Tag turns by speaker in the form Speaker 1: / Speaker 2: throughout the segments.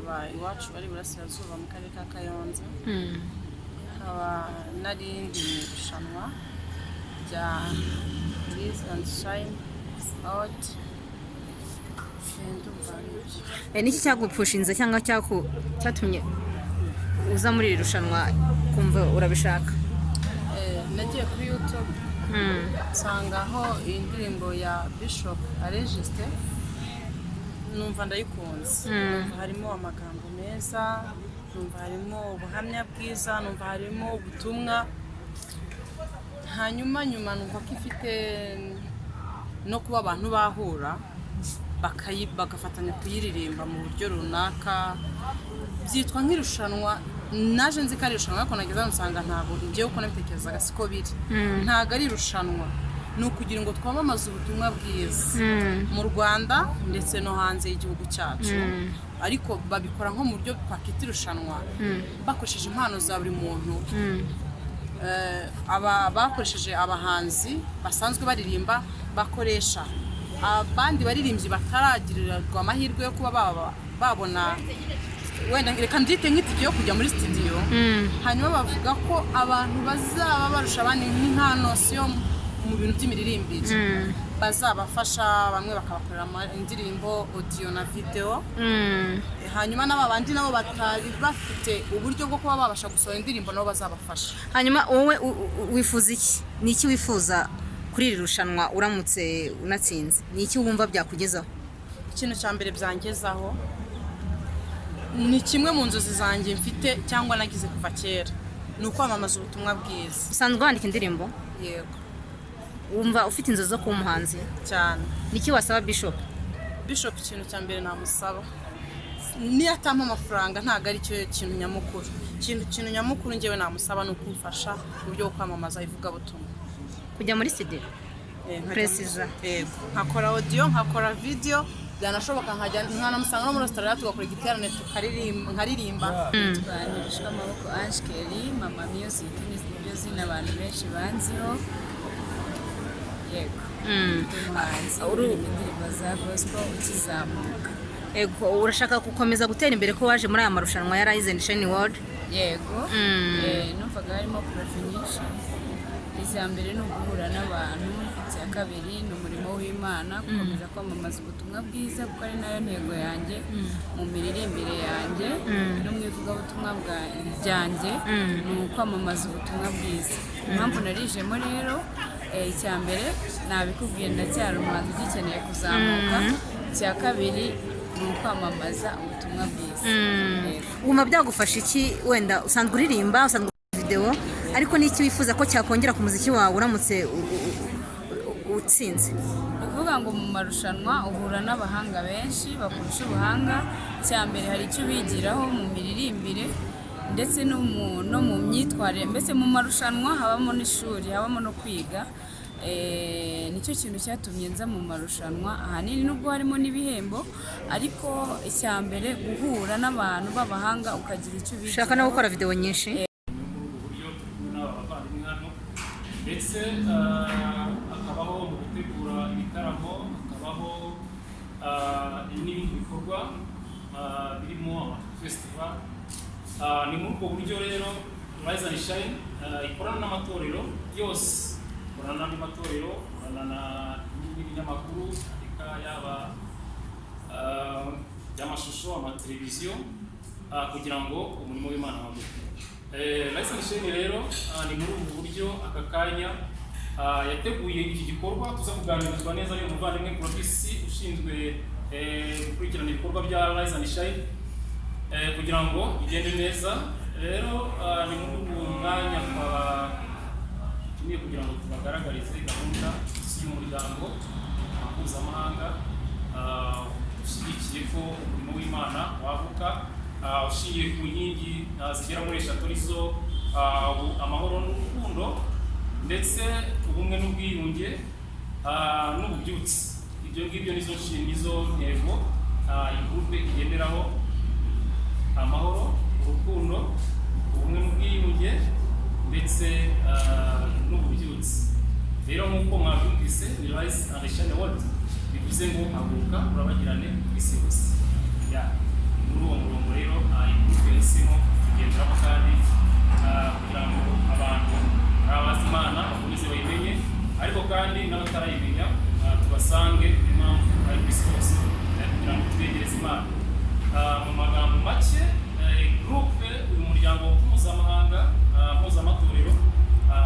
Speaker 1: nkaba iwacu bari burasirazuba mu karere ka Kayonza nkaba narindi irushanwa rya Rise and Shine Out.
Speaker 2: Niki cyagupfushinze cyangwa cyatumye uza muri iri rushanwa kumva urabishaka?
Speaker 1: Nagiye kuri YouTube nsangaho indirimbo ya Bishop Aregiste numva ndayikunze. Harimo amagambo meza, numva harimo ubuhamya bwiza, numva harimo ubutumwa. Hanyuma numva ko ifite no kuba abantu bahura bagafatanya kuyiririmba mu buryo runaka. Byitwa nk'irushanwa. Naje nzi ko ari irushanwa ariko nageze nsanga ntabwo ngiye uko nabitekerezaga siko biri. Ntabwo ari irushanwa, ni ukugira ngo twamamaze ubutumwa bwiza mu Rwanda ndetse no hanze y'igihugu cyacu. Ariko babikora nko mu buryo paketi irushanwa bakoresheje impano za buri muntu. Bakoresheje abahanzi basanzwe baririmba, bakoresha abandi baririmbyi bataragirirwa amahirwe yo kuba babona wenda reka ndite nk'itike yo kujya muri studio. Hanyuma bavuga ko abantu bazaba barusha abandi nk'impano yo mu bintu by'imiririmbire bazabafasha, bamwe bakabakorera indirimbo audio na video. Hanyuma n'abandi nabo batari bafite uburyo bwo kuba babasha gusohora indirimbo nabo bazabafasha.
Speaker 2: Hanyuma wowe wifuza iki? Ni iki wifuza kuri iri rushanwa uramutse unatsinze? Ni iki wumva byakugezaho?
Speaker 1: Ikintu cya mbere byangezaho ni kimwe mu nzozi zanjye mfite cyangwa nagize kuva kera, ni ukwamamaza ubutumwa bwiza.
Speaker 2: Usanzwe wandika indirimbo?
Speaker 1: Yego.
Speaker 2: Wumva ufite inzozi zo kuba umuhanzi?
Speaker 1: Cyane.
Speaker 2: Niki wasaba Bishop?
Speaker 1: Bishop ikintu cya mbere namusaba niyo atampa amafaranga ntabwo ari cyo kintu nyamukuru. Ikintu nyamukuru njyewe namusaba ni ukumfasha mu buryo bwo kwamamaza ivugabutumwa.
Speaker 2: Kujya muri studio? Precisa.
Speaker 1: Yego. Nkakora audio, nkakora video, byanashoboka nkanamusanga no muri restaurant tugakora igiterane nkaririmba.
Speaker 3: Twanirishwa amaboko Ange, Mama Music n'ibyo zina abantu benshi banziho. Yego. Umuhanzi indirimbo za gospel ukizamuka.
Speaker 2: Ego, urashaka gukomeza gutera imbere ko waje muri aya marushanwa ya Rise and Shine World?
Speaker 3: Yego. Numvaga harimo profession. Icya mbere ni uguhura n'abantu, icya kabiri ni umurimo w'Imana, gukomeza kwamamaza ubutumwa bwiza kuko ari nayo ntego yanjye mu miririmbire yanjye no mu ivugabutumwa bwanjye, ni ukwamamaza ubutumwa bwiza. Impamvu narijemo rero, icya mbere nabikubwiye ndacyari umuhanzi ugikeneye kuzamuka, icya kabiri ni ukwamamaza ubutumwa bwiza.
Speaker 2: Wumva byagufasha iki? Wenda usanzwe uririmba, usanzwe video, ariko n'iki wifuza ko cyakongera ku muziki wawe uramutse utsinze?
Speaker 3: Uvuga ngo mu marushanwa uhura n'abahanga benshi bakurusha ubuhanga. Cya mbere hari icyo bigiraho mu miririmbire ndetse no mu myitwarire. Mbese mu marushanwa habamo n'ishuri, habamo no kwiga. Nicyo kintu cyatumye nza mu marushanwa. Ahanini nubwo harimo n'ibihembo, ariko icya mbere guhura n'abantu b'abahanga ukagira icyo bigiraho.
Speaker 2: Ushaka no gukora video nyinshi?
Speaker 4: Ndetse akabaho mu gutegura ibitaramo, akabaho n'ibindi bikorwa birimo festival. Ni muri ubwo buryo rero Rise and Shine ikorana n'amatorero yose, ikorana n'amatorero, ikorana n'ibinyamakuru yaba y'amashusho, amateleviziyo, kugira ngo umurimo w'Imana waguke. Rise and Shine rero ni muri ubu buryo aka kanya yateguye iki gikorwa. Tuza kuganirizwa neza n'umuvandimwe Profisi ushinzwe gukurikirana ibikorwa bya Rise and Shine kugira ngo bigende neza. Rero ni muri ubu mwanya tugiye kugira ngo tubagaragarize gahunda y'umuryango mpuzamahanga ushyigikiye ko umurimo w'Imana wavuka, ushingiye ku nkingi zigera muri 3 arizo amahoro n'urukundo ndetse ubumwe n'ubwiyunge n'ububyutse. Ibyo ngibyo nizo ntego iyi groupe igenderaho: amahoro, urukundo, ubumwe n'ubwiyunge ndetse n'ububyutse. Rero nk'uko mwabyumvise ni Rise and Shine World, bivuze ngo haguruka urabagirane ku isi yose. Muri uwo murongo mu magambo make groupe uyu muryango mpuzamahanga mpuzamatorero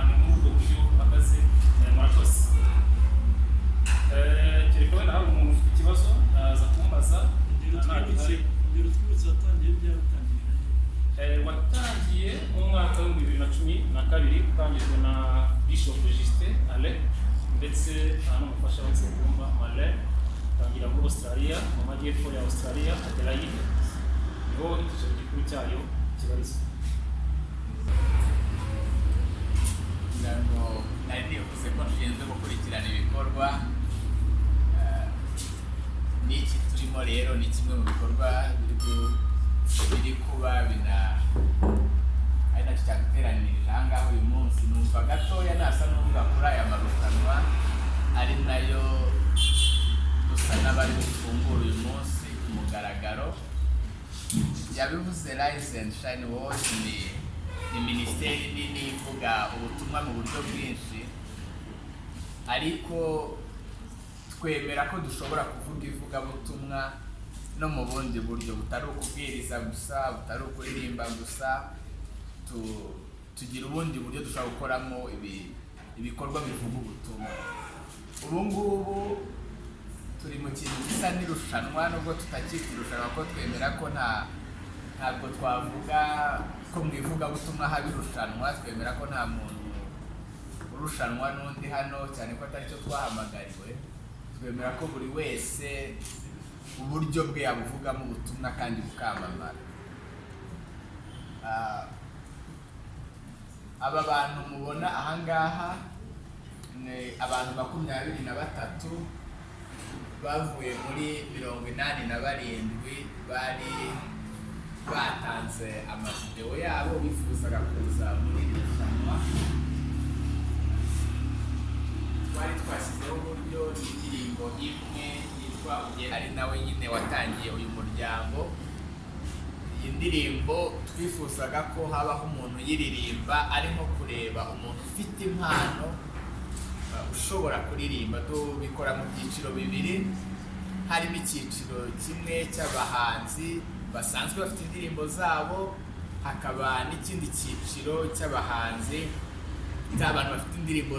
Speaker 4: ni muri ubwo buryo bahagaze. Murakoze. Kereka wenda hari umuntu ufite ikibazo aza kumbaza. Watangiye mu mwaka wa 2012 utangijwe na Bishop Justin Ale ndetse n'umufasha we Sekumba Male, tangira muri Australia mu majyepfo ya Australia Adelaide, niho icyicaro gikuru cyayo kibarizwa.
Speaker 5: Nari uvuze ko nshinzwe gukurikirana ibikorwa n'iki turimo rero ni kimwe mu bikorwa biri kuba ari nacyo cyaduteranirije aha ngaha uyu munsi. Numva gatoya nasa n'uvuga kuri aya marushanwa ari nayo dusa n'abari gufungura uyu munsi ku mugaragaro. Yabivuze Rise and Shine World ni minisiteri nini ivuga ubutumwa mu buryo bwinshi, ariko twemera ko dushobora kuvuga ivugabutumwa no mu bundi buryo butari ukubwiriza gusa, butari ukuririmba gusa. Tugira ubundi buryo dushobora gukoramo ibikorwa bivuga ubutumwa. Ubu ngubu turi mu kintu gisa n'irushanwa, nubwo tutacyita irushanwa ko twemera ko ntabwo twavuga ko mu ivugabutumwa haba irushanwa. Twemera ko nta muntu urushanwa n'undi hano, cyane ko atari cyo twahamagariwe. Twemera ko buri wese uburyo bwe yabuvugamo ubutumwa kandi bukamamara. Aba bantu mubona ahangaha ni abantu 23 bavuye muri 87 bari batanze amavideo yabo bifuzaga kuza muri irushanwa. Twari twashyizeho uburyo n'indirimbo imwe yitwa Ugera, ari nawe nyine watangiye uyu muryango. Iyi ndirimbo twifuzaga ko habaho umuntu yiririmba arimo kureba umuntu ufite impano ushobora kuririmba. Tubikora mu byiciro bibiri, harimo icyiciro kimwe cy'abahanzi basanzwe bafite indirimbo zabo, hakaba n'ikindi cyiciro cy'abahanzi cy'abantu bafite indirimbo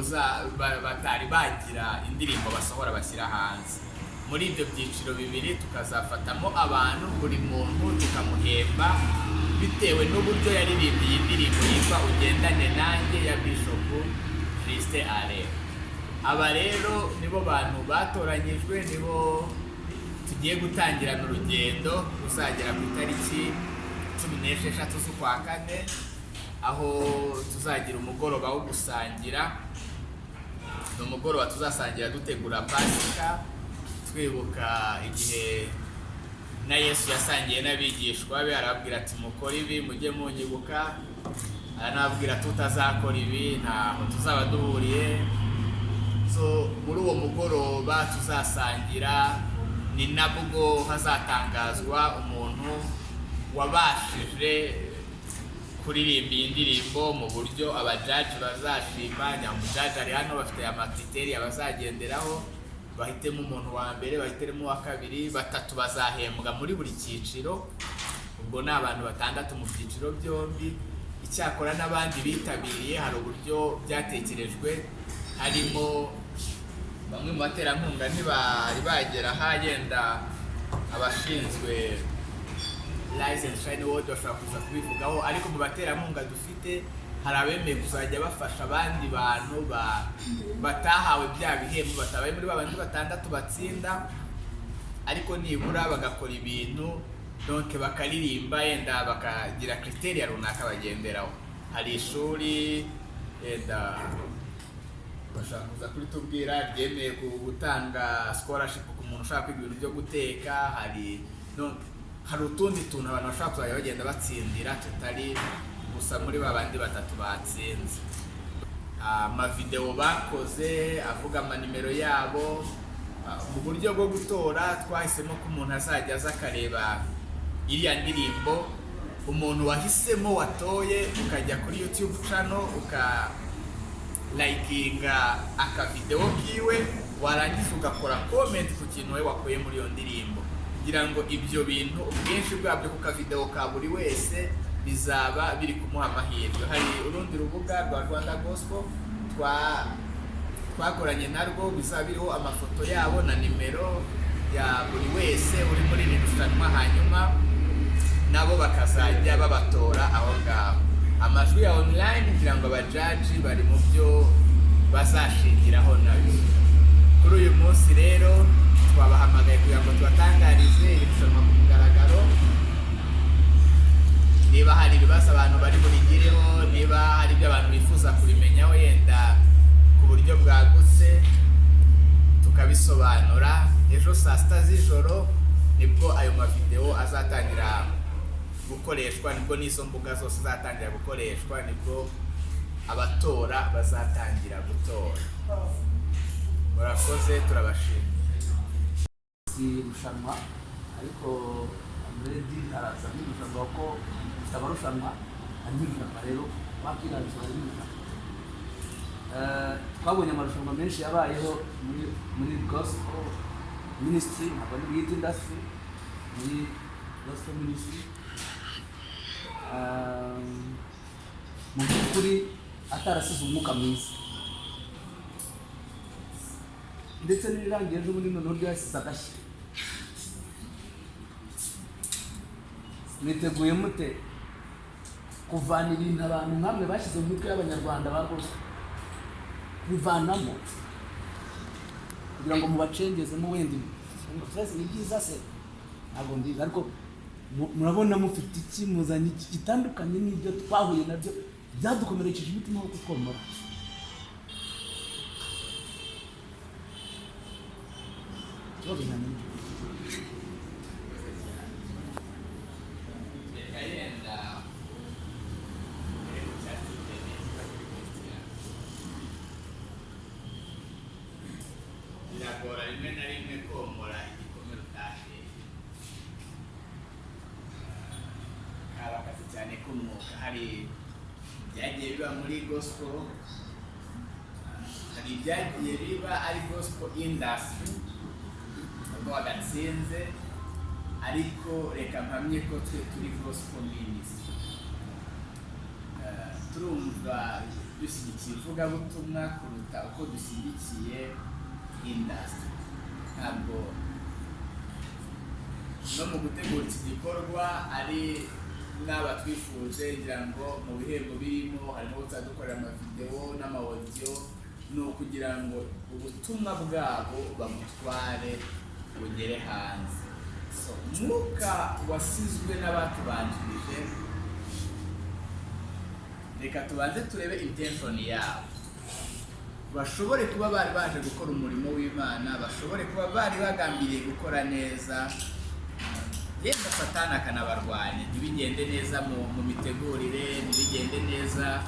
Speaker 5: batari bagira indirimbo basohora bashyira hanze. Muri ibyo byiciro bibiri tukazafatamo abantu, buri muntu tukamuhemba bitewe n'uburyo yaririmbye iyi ndirimbo yitwa Ugendane Nanjye ya Bishop Justin Ale. Aba rero nibo bantu batoranyijwe, nibo tugiye gutangirana urugendo ruzagera ku itariki 16 z'ukwa kane, aho tuzagira umugoroba wo gusangira. Ni umugoroba tuzasangira dutegura Pasika, twibuka igihe na Yesu yasangiye n'abigishwa be, arababwira ati mukore ibi mujye munyibuka. Aranababwira tutazakora ibi ntaho tuzaba duhuriye. Muri uwo mugoroba tuzasangira ni nabwo hazatangazwa umuntu wabashije kuririmba iyi ndirimbo mu buryo abajaji bazashima. Nyamujaji ari hano, bafite amakriteri abazagenderaho, bahitemo umuntu wa mbere, bahitemo uwa kabiri, 3 bazahembwa muri buri cyiciro. Ubwo ni abantu 6 mu byiciro byombi. Icyakora n'abandi bitabiriye hari uburyo byatekerejwe, harimo bamwe mu baterankunga ntibari bagera hagenda abashinzwe Rise and Shine World bashobora kuza kubivugaho, ariko mu baterankunga dufite hari abemeye kuzajya bafasha abandi bantu batahawe bya bihembo, batabaye muri babandi 6 batsinda, ariko nibura bagakora ibintu donc bakaririmba, yenda bakagira criteria runaka bagenderaho. Hari ishuri yenda bashaka kuza kuri tubwira ryemeye gutanga scholarship ku muntu ushaka kwiga ibintu byo guteka. Hari utundi tuntu abantu bashaka kuzajya bagenda batsindira tutari gusa muri babandi 3 batsinze. Amavideo bakoze avuga amanimero yabo. Mu buryo bwo gutora twahisemo ko umuntu azajya aza akareba iriya ndirimbo. Umuntu wahisemo watoye ukajya kuri YouTube channel ukalikinga akavideo kiwe, warangiza ugakora comment ku kintu we wakuye muri iyo ndirimbo. kugira ngo ibyo bintu ubwinshi bwabyo ku kavideo ka buri wese bizaba biri kumuha amahirwe. Hari urundi rubuga rwa Rwanda Gospel twakoranye narwo bizaba biriho amafoto yabo na nimero ya buri wese uri muri iri rushanwa, hanyuma nabo bakazajya babatora aho ngaho. Amajwi ya online kugira ngo abajaji bari mu byo bazashingiraho nabyo. Kuri uyu munsi rero twabahamagaye kugira ngo tubatangarize irushanwa ku mugaragaro. Niba hari ibibazo abantu bari burigireho, niba hari ibyo abantu bifuza kubimenyaho yenda ku buryo bwagutse, tukabisobanura. Ejo saa sita z'ijoro nibwo ayo mavideo azatangira gukoreshwa, nibwo n'izo mbuga zose zatangira gukoreshwa, nibwo abatora bazatangira gutora. Murakoze, turabashimira.
Speaker 6: Irushanwa ariko Amredi araza n'irushanwa ko tabarushanwa ari irushanwa rero wakirangiza ari irushanwa. Twabonye amarushanwa menshi yabayeho muri gospel ministry, ntabwo ari bwite industry, muri gospel ministry. Mu by'ukuri atarasize umwuka mwiza, ndetse n'irangiye ejo bundi noneho ryasize agashya. Mwiteguye mute kuvana ibintu abantu nkamwe bashyize mu mitwe y'abanyarwanda bagose kubivanamo kugira ngo mubacengezemo wenda ni byiza se? Ntabwo mbizi, ariko murabona mufite iki, muzanye iki gitandukanye n'ibyo twahuye nabyo byadukomerekeje imitima yo kutwomora.
Speaker 5: Biragora rimwe na rimwe komora igikomere utashe. Kabakazi cyane k'umwuka. Hari ibyagiye biba muri gospel, hari ibyagiye biba ari gospel industry nubwo wagatsinze, ariko reka mpamye ko twe turi gospel ministry. Turumva dushyigikiye ivugabutumwa kuruta uko dushyigikiye industry. Ntabwo no mu gutegura iki gikorwa ari n'aba twifuje, ngira ngo mu bihembo birimo harimo dukorera amavideo n'amawodiyo, ni ukugira ngo ubutumwa bwabo bamutware bugere hanze. So umwuka wasizwe n'abatubanjirije, reka tubanze turebe intention yabo. Bashobore kuba bari baje gukora umurimo w'Imana, bashobore kuba bari bagambiriye gukora neza, yenda Satani akanabarwanya, ntibigende neza mu mitegurire, ntibigende neza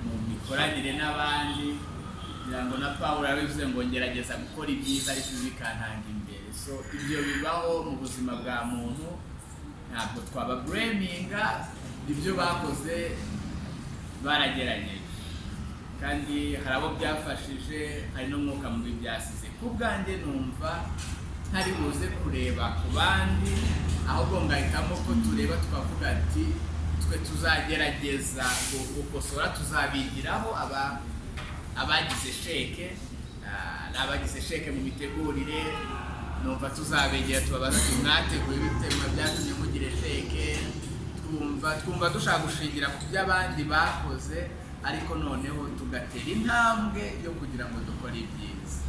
Speaker 5: mu mikoranire n'abandi. Kugira ngo na Pawulo yabivuze ngo ngerageza gukora ibyiza ariko bikantanga imbere. So ibyo bibaho mu buzima bwa muntu, ntabwo twaba blaminga, ibyo bakoze baragerageje kandi hari abo byafashije, hari n'umwuka mubi byasize. Ku bwanjye numva ntari buze kureba ku bandi, ahubwo ngahitamo ko tureba tukavuga ati twe tuzagerageza gukosora, tuzabigiraho abagize sheke, abagize sheke mu mitegurire. Numva tuzabegera tubabaza ati mwateguye ibitema byatumye mugire sheke. Twumva dushaka gushingira ku by'abandi bakoze, ariko noneho tugatera intambwe yo kugira ngo dukore ibyiza.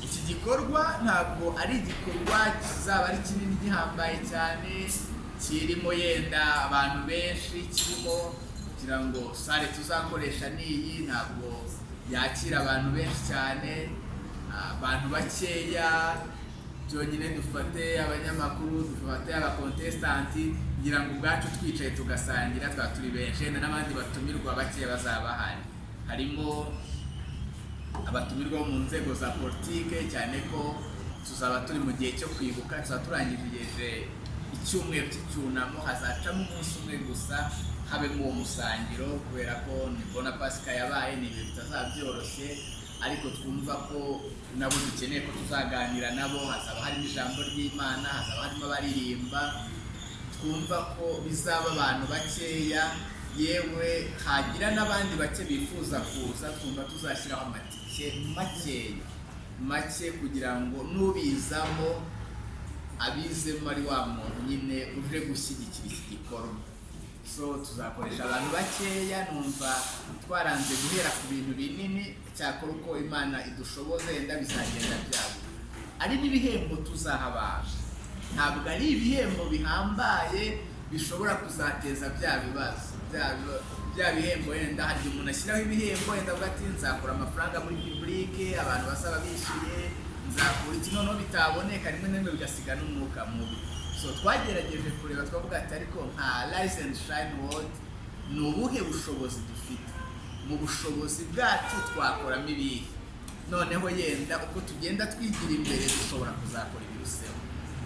Speaker 5: Iki gikorwa ntabwo ari igikorwa kizaba ari kinini gihambaye cyane, kirimo yenda abantu benshi, kirimo kugira ngo sare tuzakoresha n'iyi ntabwo yakira abantu benshi cyane, abantu bakeya byonyine. Dufate abanyamakuru, dufate abakontestanti, kugira ngo ubwacu twicaye tugasangira twa turi benshi, n'abandi batumirwa bake bazaba bahari. Harimo abatumirwa mu nzego za politike, cyane ko tuzaba turi mu gihe cyo kwibuka, tuzaba turangije icyumweru cy'icyunamo, hazacamo umunsi umwe gusa habemo uwo musangiro, kubera ko nibwo na Pasika yabaye, ni ibintu bitazaba byoroshye. ariko twumva ko nabo dukeneye ko tuzaganira nabo, hazaba harimo ijambo ry'Imana, hazaba harimo abaririmba, twumva ko bizaba abantu bakeya, yewe hagira n'abandi bake bifuza kuza, twumva tuzashyiraho amatike make kugira ngo n'ubizamo abizemo ari wa muntu nyine uje gushyigikira iki gikorwa. So tuzakoresha abantu bakeya, numva twaranze guhera ku bintu binini, cyakora uko Imana idushoboza yenda bizagenda byabo. Ari n'ibihembo tuzaha abantu, ntabwo ari ibihembo bihambaye bishobora kuzateza bya bibazo, bya bihembo yenda hari umuntu ashyiraho ibihembo yenda avuga ati nzakura amafaranga muri publique, abantu basaba bishyuye, nzakura iki, noneho bitaboneka rimwe na rimwe bigasiga n'umwuka mubi. So twagerageje kureba twavuga ati ariko nka Rise and Shine World ni ubuhe bushobozi dufite, mu bushobozi bwacu twakoramo ibihe, noneho yenda uko tugenda twigira imbere dushobora kuzakora ibiruseho.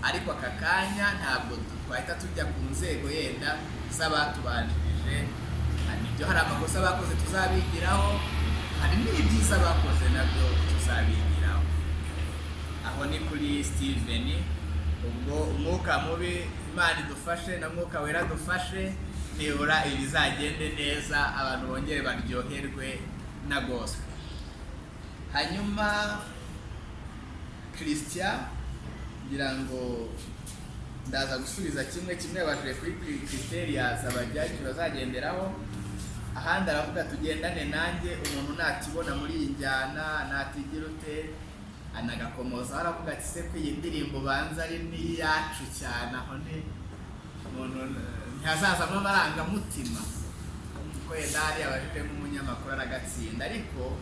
Speaker 5: Ariko aka kanya ntabwo twahita tujya ku nzego yenda z'abatubanjirije, nibyo hari amakosa bakoze tuzabigiraho, hari n'ibyiza bakoze nabyo tuzabigiraho. Aho ni kuri Steven, ubwo umwuka mubi Imana idufashe na mwuka wera dufashe, nibura ibizagende neza, abantu bongere baryoherwe na gospel. Hanyuma Christian ngira ngo ndaza gusubiza kimwe baje kuri criteria z'abajyaji bazagenderaho, ahandi aravuga tugendane nanjye, umuntu natibona muri iyi njyana natigira ute, anagakomoza aravuga ati se ko iyi ndirimbo banza ari n'iyacu cyane, aho ni umuntu ntazazamo amarangamutima kuko yenda hari abajije nk'umunyamakuru aragatsinda, ariko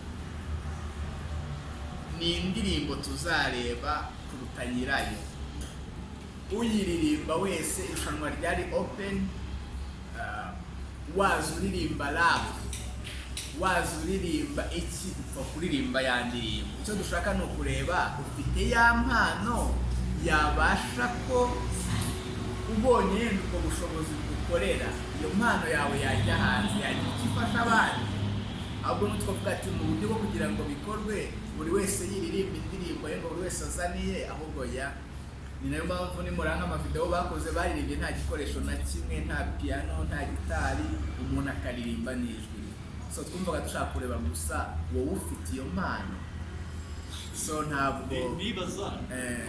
Speaker 5: ni indirimbo tuzareba kuruta nyirayo. Uyiririmba wese irushanwa ryari open, waza uririmba rap, waza uririmba iki, upfa kuririmba ya ndirimbo. Icyo dushaka ni ukureba ufite ya mpano yabasha ko ubonye yenda ubwo bushobozi bukorera iyo mpano yawe yajya hanze, yagira icyo ifasha abandi. Ahubwo nutwavuga ati mu buryo bwo kugira ngo bikorwe buri wese yiririmba indirimbo ye ngo buri wese azaniye, ahubwo ya ni nayo mpamvu nimuranga amavideo bakoze baririmbye nta gikoresho na kimwe, nta piano, nta gitari, umuntu akaririmba n'ijwi. So twumvaga dushaka kureba gusa wowe ufite iyo mpano. So ntabwo
Speaker 7: bibaza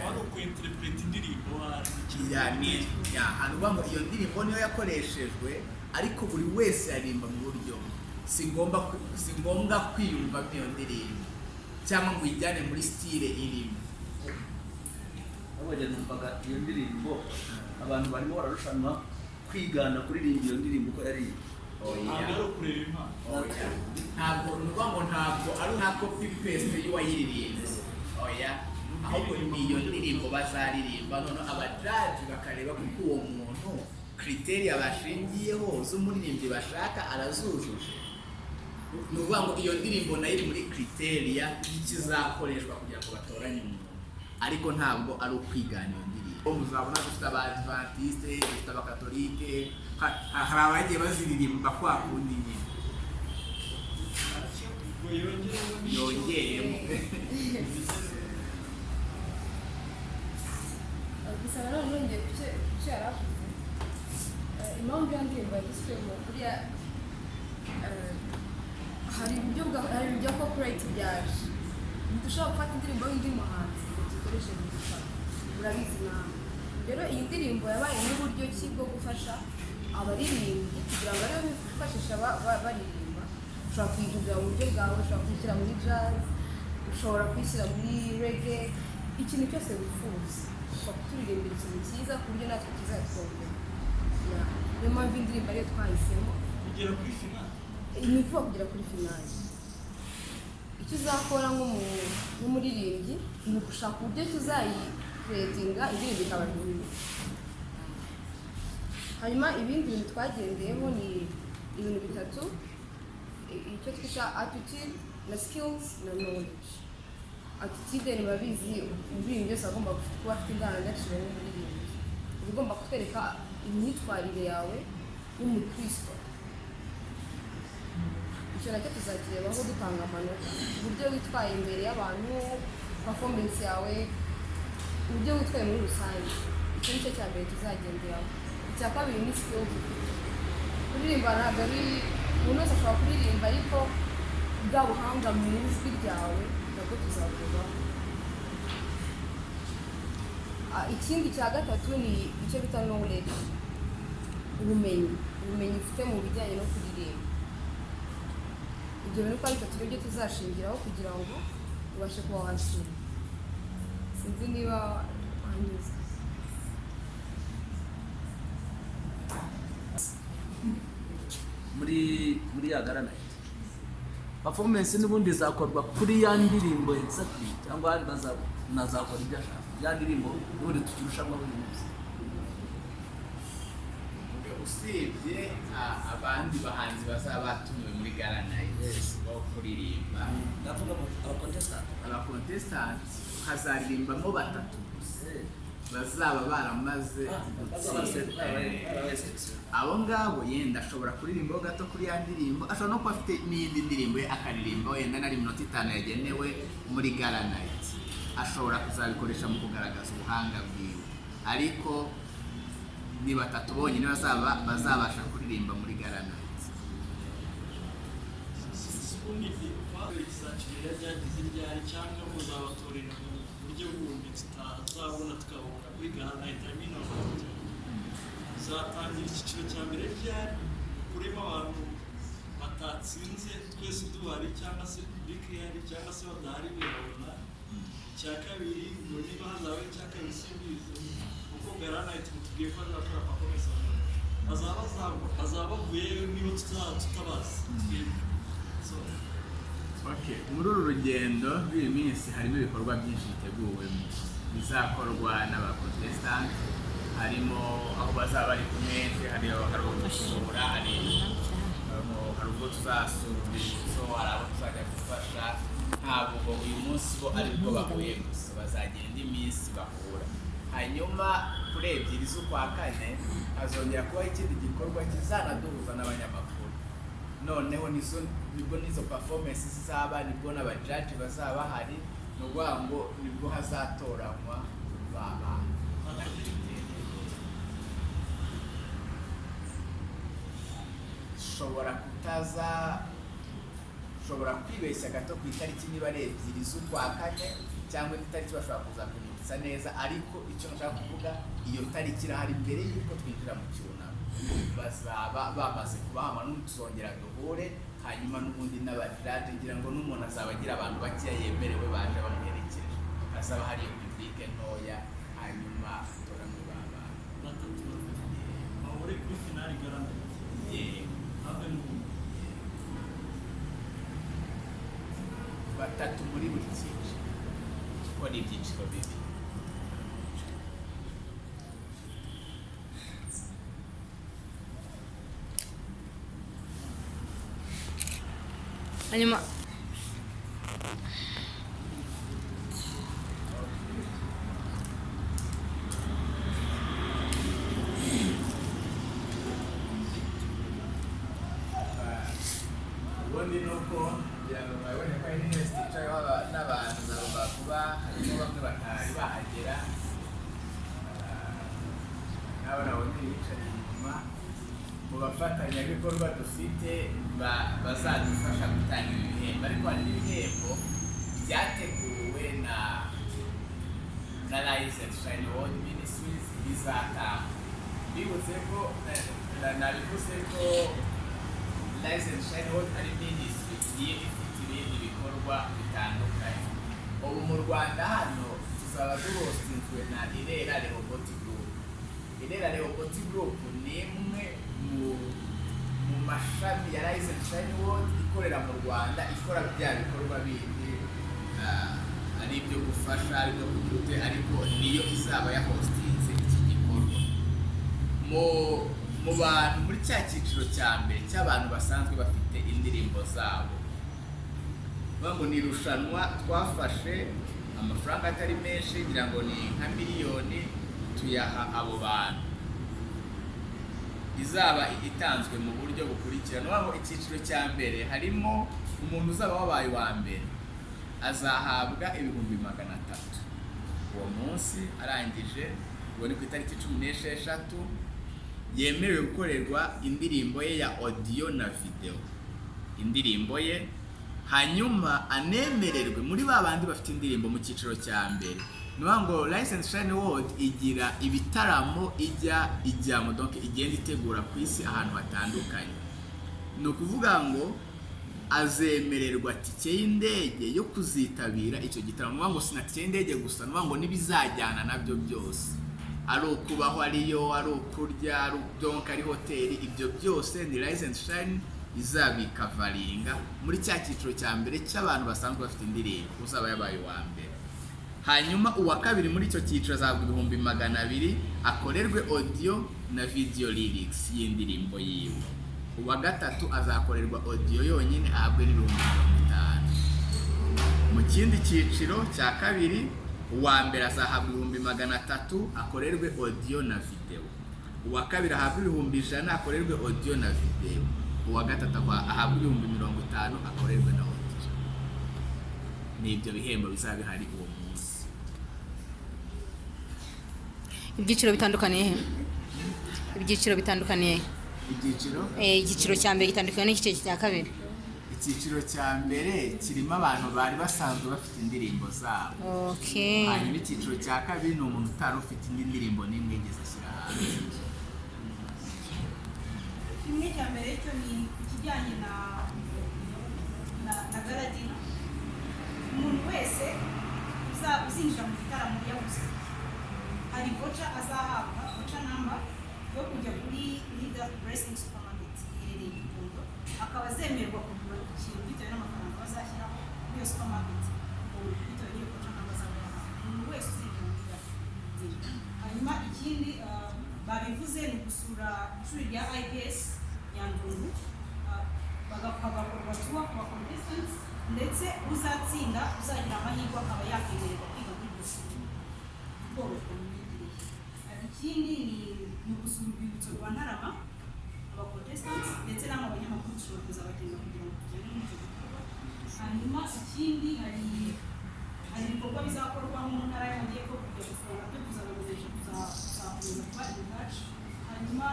Speaker 7: wari ukwinterpreta indirimbo
Speaker 5: hano ngo iyo ndirimbo niyo yakoreshejwe, ariko buri wese yarimba mu buryo, si ngombwa kwiyumva iyo ndirimbo cyangwa ngo ijyane muri style irimo.
Speaker 6: Abajya numvaga iyo ndirimbo abantu barimo bararushanwa kwigana kuririmba iyo ndirimbo uko yari.
Speaker 5: Ntabwo ari nka copy paste y'uwayiririmbye, ahubwo ni iyo ndirimbo bazaririmba, none abajaji bakareba kuko uwo muntu criteria bashingiyeho z'umuririmbyi bashaka arazujuje. Ni ukuvuga ngo iyo ndirimbo nayo iri muri criteria y'ikizakoreshwa kugira ngo batoranye umuntu, ariko ntabwo ari ukwigana iyo ndirimbo. Muzabona dufite abadventiste, dufite abakatolike, hari abagiye baziririmba kwa kundi nyine yongeyemo.
Speaker 3: gusa nanone nongeye ku cyo yaravuze, impamvu iyo ndirimbo yiswemo buriya hari uburyo bya corporate byaje, ntidushobora gufata indirimbo y'undi muhanzi ngo dukoreshe mu gufata, urabizi nawe. Rero iyi ndirimbo yabaye n'uburyo ki bwo gufasha abaririmbyi kugira ngo ariyo bifashisha baririmba. Ushobora kuyihindura mu buryo bwawe, ushobora kuyishyira muri jazz, ushobora kuyishyira muri reggae, ikintu cyose wifuza ushobora kuturirimbira ikintu cyiza ku buryo natwe kizatwongera. Niyo mpamvu indirimbo ariyo twahisemo
Speaker 7: kugera kuri finale,
Speaker 3: ni ukuvuga kugera kuri finale. Icyo uzakora nk'umuririmbyi ni ugushaka uburyo tuzayiretinga indirimbo ikaba nziza. Hanyuma ibindi bintu twagendeyeho ni ibintu bitatu, icyo twita attitude na skills na knowledge. Attitude ni babizi, umuririmbyi wese agomba kuba afite indangagaciro y'umuririmbyi, uba ugomba kutwereka imyitwarire yawe y'umukristo.
Speaker 8: icyo nacyo tuzakirebaho dutanga amanota, uburyo witwaye imbere y'abantu, performance yawe, uburyo witwaye muri rusange. Icyo nicyo cya mbere tuzagenderaho. Icya kabiri ni skills ufite. Kuririmba ntabwo ari umuntu wese ashobora kuririmba, ariko bwa buhanga mu ijwi ryawe nabwo tuzavugaho. Ikindi cya gatatu ni icyo bita knowledge, ubumenyi ufite mu bijyanye no kuririmba. Ibyo bintu uko ari bitatu nibyo tuzashingiraho kugira ngo ubashe kuba watsinda. Sinzi niba wanyuze.
Speaker 6: muri ya garanayiti performance n'ubundi zakorwa kuri ya ndirimbo exactly, cyangwa nazakora ibyo ashaka ya ndirimbo n'ubundi tukirushanwa buri munsi.
Speaker 5: Usibye abandi bahanzi bazaba batumiwe muri garanayiti bo kuririmba,
Speaker 6: ndavuga
Speaker 5: abakontesitanti hazaririmbamo 3 gusa bazaba baramaze gutsinda. Abo ngabo yenda ashobora kuririmbaho gato kuri ya ndirimbo, ashobora no kuba afite n'iyindi ndirimbo ye akaririmba wenda nari minota 5 yagenewe muri garanayiti, ashobora kuzabikoresha mu kugaragaza ubuhanga bwiwe, ariko ni 3 bonyine bazabasha kuririmba muri garanayiti.
Speaker 7: ubundi ikizacirira ryagize ryari cyangwa muzabatorera mu buryo bundi tutazabona tukabona kuri garanayiti amino zatangira icyiciro cya mbere ryari kurema abantu batatsinze twese duhari cyangwa se bikihari cyangwa se badahari birabona. Icya kabiri ngo niba hazabaho icya kabiri simbizi kuko garanayiti mutubwiye ko azakora performance azaba avuyeyo niba tutabazi.
Speaker 5: Okay, muri uru rugendo rw'iyi minsi harimo ibikorwa byinshi biteguwemo bizakorwa n'abakontesitanti, harimo aho bazaba bari ku menshi, hari gusura, hari ubwo tuzasura urwibutso, hari abo tuzajya gufasha. Ntabwo uyu munsi bo ari bwo bahuye gusa, bazagira indi minsi bahura. Hanyuma kuri 2 z'ukwa kane hazongera kuba ikindi gikorwa kizanaduhuza n'abanyamakuru. Noneho nibwo nizo performance zizaba, nibwo n'abajaji bazaba hari, ni ukuvuga ngo nibwo hazatoranywa baba. Shobora kwibeshya gato ku itariki niba ari 2 z'ukwa kane cyangwa itariki bashobora kuza kunyibutsa neza, ariko icyo nshaka kuvuga iyo tariki irahari mbere y'uko twinjira mu cyunamo. Bazaba bamaze kubahama tuzongera duhure, hanyuma n'ubundi n'abajaji ngira ngo n'umuntu azaba agira abantu bakeya yemerewe baje bamuherekeje, hazaba hari iyo publike ntoya, hanyuma atoranywe baba
Speaker 7: bahore kuri finali garanayiti.
Speaker 5: Batatu muri buri cyiciro kuko ari ibyiciro bibiri.
Speaker 2: hanyuma
Speaker 5: ubundi ni uko kugira ngo babone ko ari university yicayeho n'abantu bagomba kuba harimo bamwe batari bahagera, nabo nabonye bicaye inyuma. Mu bafatanyabikorwa dufite bazadufasha gutanga ibihembo, ariko hari n'ibihembo byateguwe na Rise and Shine World Ministries bizatanga. Bibutse ko nabivuze ko Rise and Shine World ari Ministry igiye ifite ibindi bikorwa bitandukanye. Ubu mu Rwanda hano tuzaba duhostinzwe na Irera Robotic Group. Irera Robotic Group ni imwe mu mashami ya Rise and Shine World ikorera mu Rwanda, ikora bya bikorwa bindi ari ibyo gufasha, ari ibyo kugira ute, ariko niyo izaba yahostinze iki gikorwa. Mu bantu muri cya cyiciro cya mbere cy'abantu basanzwe bafite indirimbo zabo, ngo ni irushanwa, twafashe amafaranga atari menshi, ngira ngo ni nka miliyoni tuyaha abo bantu. izaba itanzwe mu buryo bukurikira. N'aho icyiciro cya mbere harimo umuntu uzaba wabaye wa mbere azahabwa 300,000 uwo munsi arangije, ubwo ni ku itariki 16 yemerewe gukorerwa indirimbo ye ya audio na video, indirimbo ye, hanyuma anemererwe muri babandi bafite indirimbo mu cyiciro cya mbere. Nuwa ngo License Shine World igira ibitaramo ijyamo, donc igenda itegura ku isi ahantu hatandukanye. Ni ukuvuga ngo azemererwa tike y'indege yo kuzitabira icyo gitaramo. Nuwa ngo sinatike y'indege gusa, nuwa ngo nibizajyana nabyo byose, ari ukubaho, ariyo, ari ukurya, donc ari hoteli, ibyo byose ni License Shine izabikavaringa muri cya cyiciro cya mbere cy'abantu basanzwe bafite indirimbo, uzaba yabaye wa mbere. Hanyuma uwa kabiri muri icyo cyiciro azabwa 200,000 akorerwe audio na video lyrics y'indirimbo yiwe. Uwa gatatu azakorerwa audio yonyine ahabwe 50,000. Mu kindi cyiciro cya kabiri uwa mbere azahabwa 300,000 akorerwe audio na video. Uwa kabiri ahabwa 100,000 akorerwe audio na video. Uwa gatatu ahabwa 50,000 akorerwe na audio. Ni ibyo bihembo bizaba bihari uwo munsi.
Speaker 2: Ibyiciro bitandukaniye he? Ibyiciro bitandukaniye. Igiciro cya mbere gitandukanye n'igice cya kabiri.
Speaker 5: Icyiciro cya mbere kirimo abantu bari basanzwe bafite indirimbo zabo.
Speaker 2: Okay.
Speaker 5: Hanyuma icyiciro cya kabiri ni umuntu utari ufite indi ndirimbo n'imwe yigeze ashyira hanze.
Speaker 9: Kimwe cya mbere cyo ni ikijyanye na garadina. Umuntu wese uzinjira mu gitaramo yabuze, hari voca azahabwa, voca namba yo kujya kuri Leader Blessing Supermarket iherereye i Gikondo, akaba azemererwa kugura ikintu bitewe n'amafaranga bazashyiraho muri iyo supermarket bitewe n'iyo voca namba azabaha. Umuntu wese uzinjira mu gitaramo. Hanyuma ikindi babivuze ni gusura ishuri rya IPS Nyandungu, bagakorwa tuwa ku contestants, ndetse uzatsinda uzagira amahirwe akaba yakemererwa kwiga muri iryo shuri bworoshye mu myigire. Ikindi ni gusura urwibutso rwa Ntarama, aba contestants ndetse n'abo banyamakuru dushobora kuzabagenera kugira ngo tujyane muri icyo gikorwa. Hanyuma ikindi hari ibikorwa bizakorwa mu ntara y'Amajyepfo kujya gusura byo kuzabamenyesha kuzakomeza kuba ibigaci. Hanyuma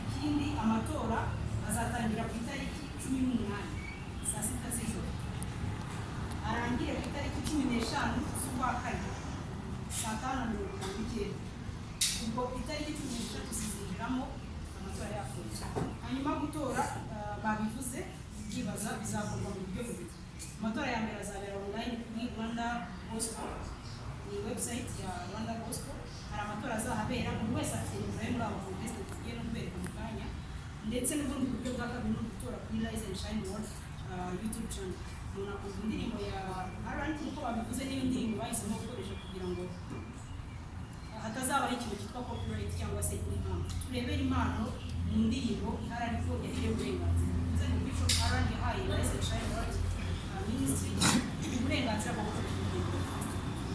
Speaker 9: ikindi amatora azatangira ku itariki 18 saa 6 z'ijoro, arangire ku itariki 15 z'ukwa kane saa 5:49. Ubwo itariki 13 zizinjiramo amatora yafunze. Hanyuma gutora babivuze byibaza bizakorwa mu buryo bubiri. Amatora ya mbere azabera online kuri Rwanda Gospel, ni website ya Rwanda Gospel. Hari amatora azahabera, buri wese afite nimero ye muri abo contestant tugiye no kubereka mu kanya, ndetse n'ubundi buryo bwa kabiri no gutora kuri License Shine World YouTube channel. Umuntu akumva indirimbo ya R&B uko babivuze, n'iyo ndirimbo bahisemo gukoresha kugira ngo hatazabaho ikintu cyitwa copyright cyangwa se impano. Turebere impano mu ndirimbo ihari ariko yahiye uburenganzira. Bivuze ngo Bishop R&B yahaye License Shine World Ministries uburenganzira bwo gukoresha indirimbo.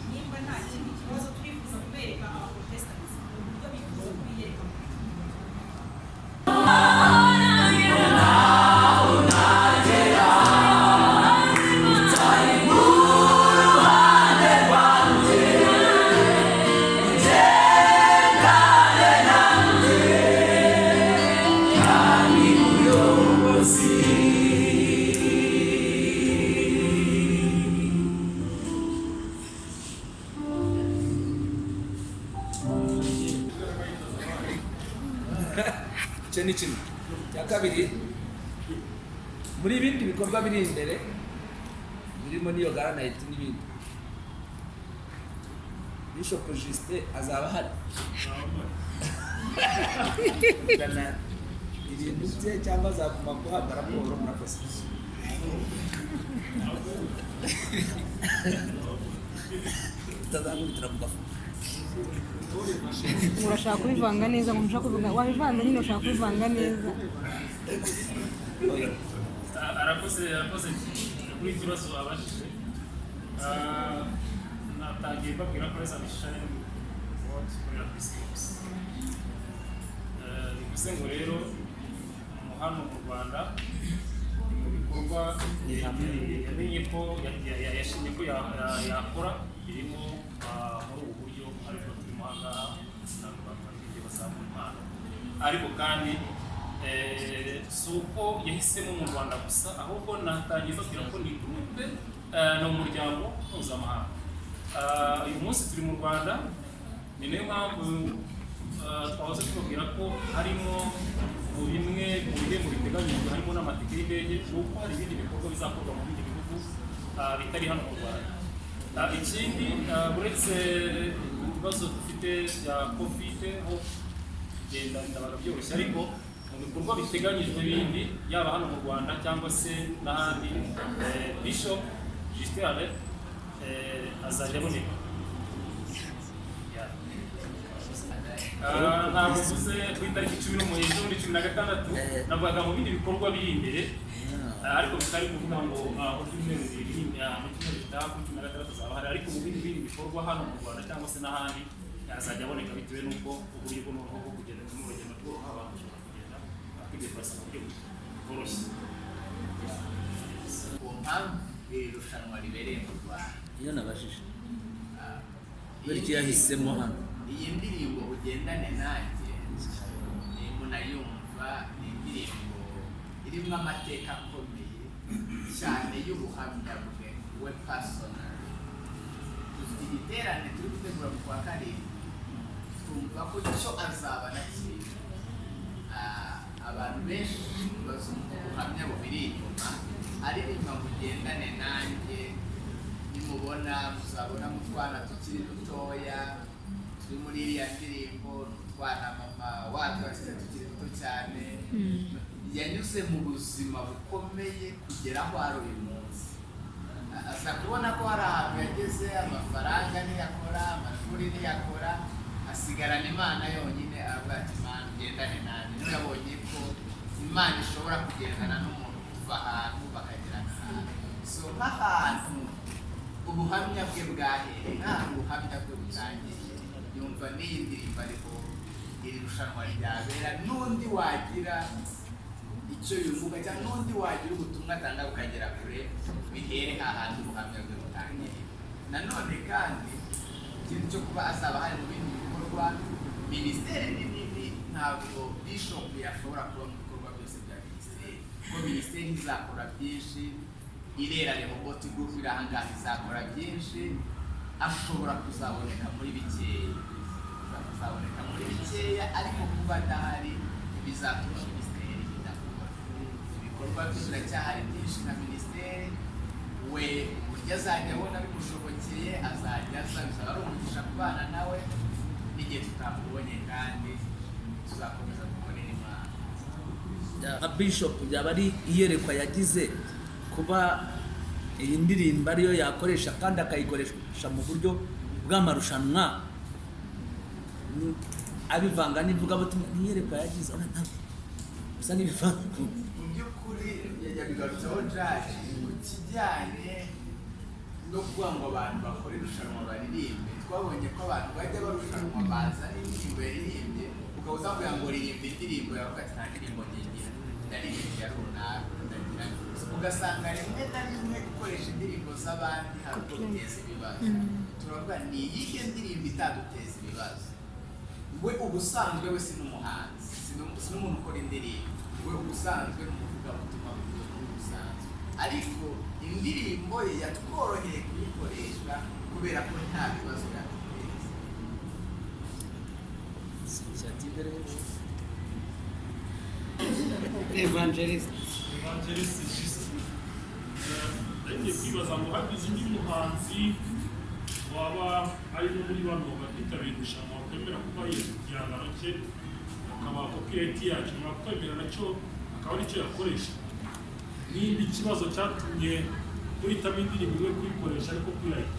Speaker 9: Nimba nta kindi kibazo turifuza kubereka aba contestants uburyo bifuza kubiyereka.
Speaker 6: icyo ni kimwe. Cya kabiri, muri ibindi bikorwa biri imbere birimo n'iyo garanayiti n'ibindi, Bishop Justin azaba ahari ibintu bye cyangwa azaguma guhabwa raporo murakoze. Utazamwitira mu gafu.
Speaker 2: Urashaka kubivanga neza, ngo ushaka kuvuga wabivanga nyine, ushaka kubivanga neza.
Speaker 4: arakoze kuri ikibazo abashije. Natangiye mbabwira ko License Shine World ikorera ku isi yose. bivuze ngo rero hano mu Rwanda mu bikorwa yamenye ko yashimye ko yakora birimo muri ubu buryo ariko turimo ahangaha ntabwo bakwiye bazamura impano ariko kandi si uko yahisemo mu Rwanda gusa ahubwo natangiye babwira ko ni gurupe ni umuryango mpuzamahanga. Uyu munsi turi mu Rwanda ni nayo mpamvu twahoze tubabwira ko harimo bimwe mu bihembo biteganyijwe harimo n'amatike y'indege nuko hari ibindi bikorwa bizakorwa mu bindi bihugu bitari hano mu Rwanda. Ikindi uretse ibibazo dufite bya covid ho genda ndabaga byoroshye ariko mu bikorwa biteganyijwe bindi yaba hano mu Rwanda cyangwa se n'ahandi Bishop Gisitale azajya aboneka. Ntabwo mvuze ku itariki 11/16 navugaga mu bindi bikorwa biri imbere ariko bitari kuvuga ngo mu cyumweru gitaha ku 16 azaba hari ariko mu bindi bikorwa hano mu Rwanda cyangwa se n'ahandi azajya aboneka bitewe n'uko uburyo bwo kugenda mu rugendo rworoha abantu bashobora kugenda bakidefasa mu buryo bworoshye.
Speaker 5: Ku mpamvu irushanwa ribereye mu Rwanda
Speaker 6: iyo nabajije buryo yahisemo hano
Speaker 5: iyi ndirimbo ugendane nanjye munayumva ni indirimbo irimo amateka akomeye cyane y'ubuhamya bwe we personal. Dufite igiterane turi gutegura mu kwa karindwi twumva ko icyo azaba nakiri abantu benshi bazumva ubuhamya bubiri inyuma aririmba ngo ugendane nanjye nimubona muzabona mu twana tukiri dutoya turi muri iriya ndirimbo n'utwana mama wacu wasize tukiri duto cyane yanyuze mu buzima bukomeye kugera aho ari uyu munsi. Aza kubona ko hari ahantu yageze amafaranga ntiyakora amashuri ntiyakora asigarana Imana yonyine aravuga ati Imana ugendane nanjye. Niyo yabonye ko Imana ishobora kugendana n'umuntu kuva ahantu bakagera n'ahantu. So nk'ahantu ubuhamya bwe bwahereye nk'ahantu ubuhamya bwe butangiye yumva n'iyi ndirimbo ariko iri rushanwa ryabera n'undi wagira icyo yumvuga cyangwa n'undi wagira ubutumwa atanga bukagera kure bihere ahantu ubuhamya bwe butangiye. Nanone kandi ikintu cyo kuba azaba hari mu bindi bikorwa minisiteri ni nini ntabwo Bishop yashobora kuba mu bikorwa byose bya minisiteri kuko minisiteri izakora byinshi irera Rehoboth Group iri ahangaha izakora byinshi ashobora kuzaboneka muri bikeya ariko kuba adahari bizatuma minisiteri idakora ibikorwa bye biracyahari byinshi na minisiteri we uburyo azajya abona bimushobokeye azajya aza bizaba ari umugisha kubana nawe n'igihe tutamubonye kandi tuzakomeza gukorera Imana.
Speaker 6: nka Bishop yaba ari iyerekwa yagize kuba iyi ndirimbo ariyo yakoresha kandi akayikoresha mu buryo bw'amarushanwa abivanga n'ivugabutumwa niyerekwa yagize bisa n'ibivanga
Speaker 5: mu by'ukuri yabigarutseho Jaji ku kijyanye no kuvuga ngo abantu bakora irushanwa baririmbe. Twabonye ko abantu bajya barushanwa bazana indirimbo yaririmbye ukaba uzavuga ngo ririmba indirimbo yawe ati nta ndirimbo nyigira naririmbye ya runaka ndagira ugasanga rimwe na rimwe gukoresha indirimbo z'abandi hari ubwo biteza ibibazo. Turavuga ni iyihe ndirimbo itaduteza ibibazo? We ubusanzwe we si n'umuhanzi si n'umuntu ukora indirimbo we ubusanzwe ni umuvugabutumwa muri rusanzwe ariko indirimbo ye yatworoheye kuyikoresha kubera ko nta bibazo yaduteza.
Speaker 6: Evangelist
Speaker 10: ndagiye kwibaza ngo hagize undi muhanzi waba ari no muri bano batitabira irushanwa wakwemera kuba yeze igihangano cye akaba copyright yacyo mwakwemera nacyo akaba aricyo yakoresha. N'indi kibazo cyatumye guhitamo indirimbo imwe kuyikoresha ariko copyright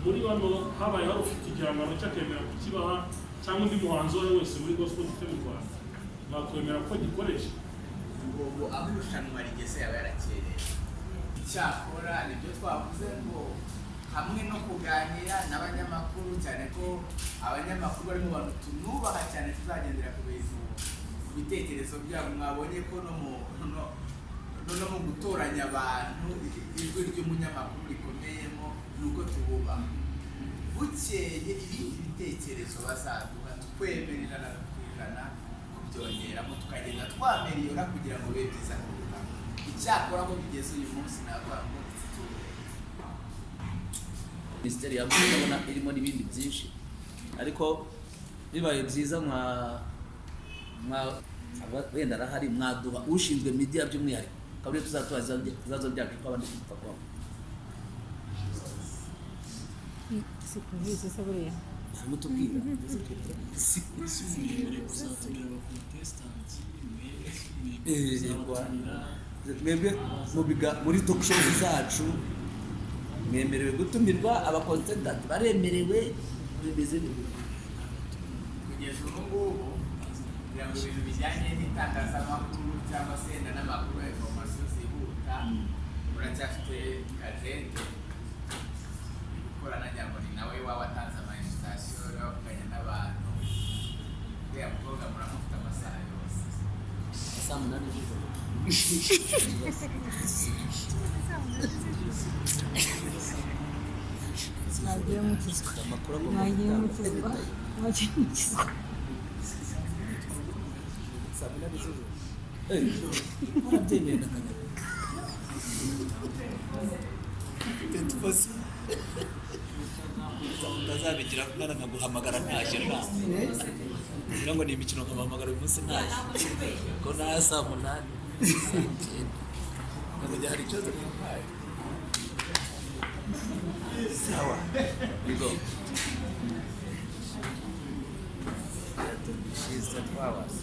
Speaker 10: muri bano habaye hari ufite igihangano cye akemera kukibaha cyangwa undi muhanzi uwo ari wese muri gospel dufite mu Rwanda mwakwemera ko gikoresha.
Speaker 5: Ngo aho irushanwa rigeze yaba yarakereye. Icyakora nibyo twavuze ngo hamwe no kuganira n'abanyamakuru cyane ko abanyamakuru barimo abantu tunubaha cyane tuzagendera ku bintu ibitekerezo byabo mwabonye ko no mu gutoranya abantu ijwi ry'umunyamakuru rikomeyemo nuko tububaha bukeye ibindi bitekerezo bazaduha twemerera kujana kubyongeramo tukagenda twameriyora kugira ngo bibe byiza kuruta icyakora ko bigeze uyu munsi navuga ngo
Speaker 6: Ministeri ya ndabona irimo n'ibindi byinshi ariko bibaye byiza wenda arahari mwaduha ushinzwe media by'umwihariko kabiri tuzatubaza ibibazo byacu ko abandi kumva ko
Speaker 2: supervise saburiya
Speaker 6: mutubwira mwebwe muri talk show zacu mwemerewe gutumirwa abakonsentant baremerewe bimeze
Speaker 5: kugeza ubu ngubu kugira ngo ibintu bijyanye n'itangazamakuru cyangwa se n'amakuru ya information zihuta muracyafite kajente gukorana cyangwa ni nawe watanze amayinvitation wavuganye n'abantu uriya mukobwa muramufite amasaha yose
Speaker 6: saa munani z'ijoro
Speaker 2: nagiye mukizwa nagiye mukizwa
Speaker 6: saa munani z'ijoro murabyemeye na kanyama utazabigira kumwana nkaguhamagara ntaje kugira ngo ni imikino nkabahamagara uyu munsi ntaje ko nta saa munani ntabwo hari ikibazo kibaye sawa bigo is the flowers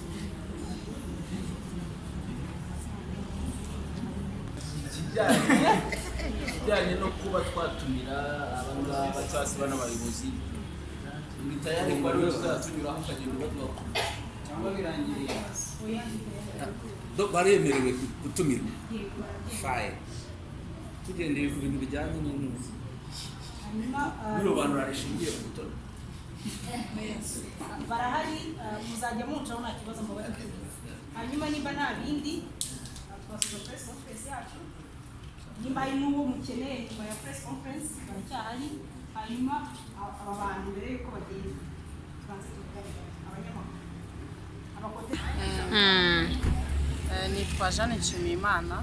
Speaker 6: kijyanye no kuba twatumira abangaba cyangwa n'abayobozi ni tayari ko ariwe uzatunyuraho ukagenda ubaduha cyangwa birangiriye baremerewe gutumirwa faye tugendeye ku bintu bijyanye n'intuzi n'irobanura rishingiye ku butono
Speaker 9: barahari muzajya muncaho nta kibazo ngo bari hanyuma niba nta bindi twasubiza press conference yacu nimba hari n'uwo mukeneye nyuma ya press conference baracyahari hanyuma aba bantu mbere yuko bagenda tubanze tuvugane abanyamakuru abakote
Speaker 1: nitwa Jeanne Nshimiyimana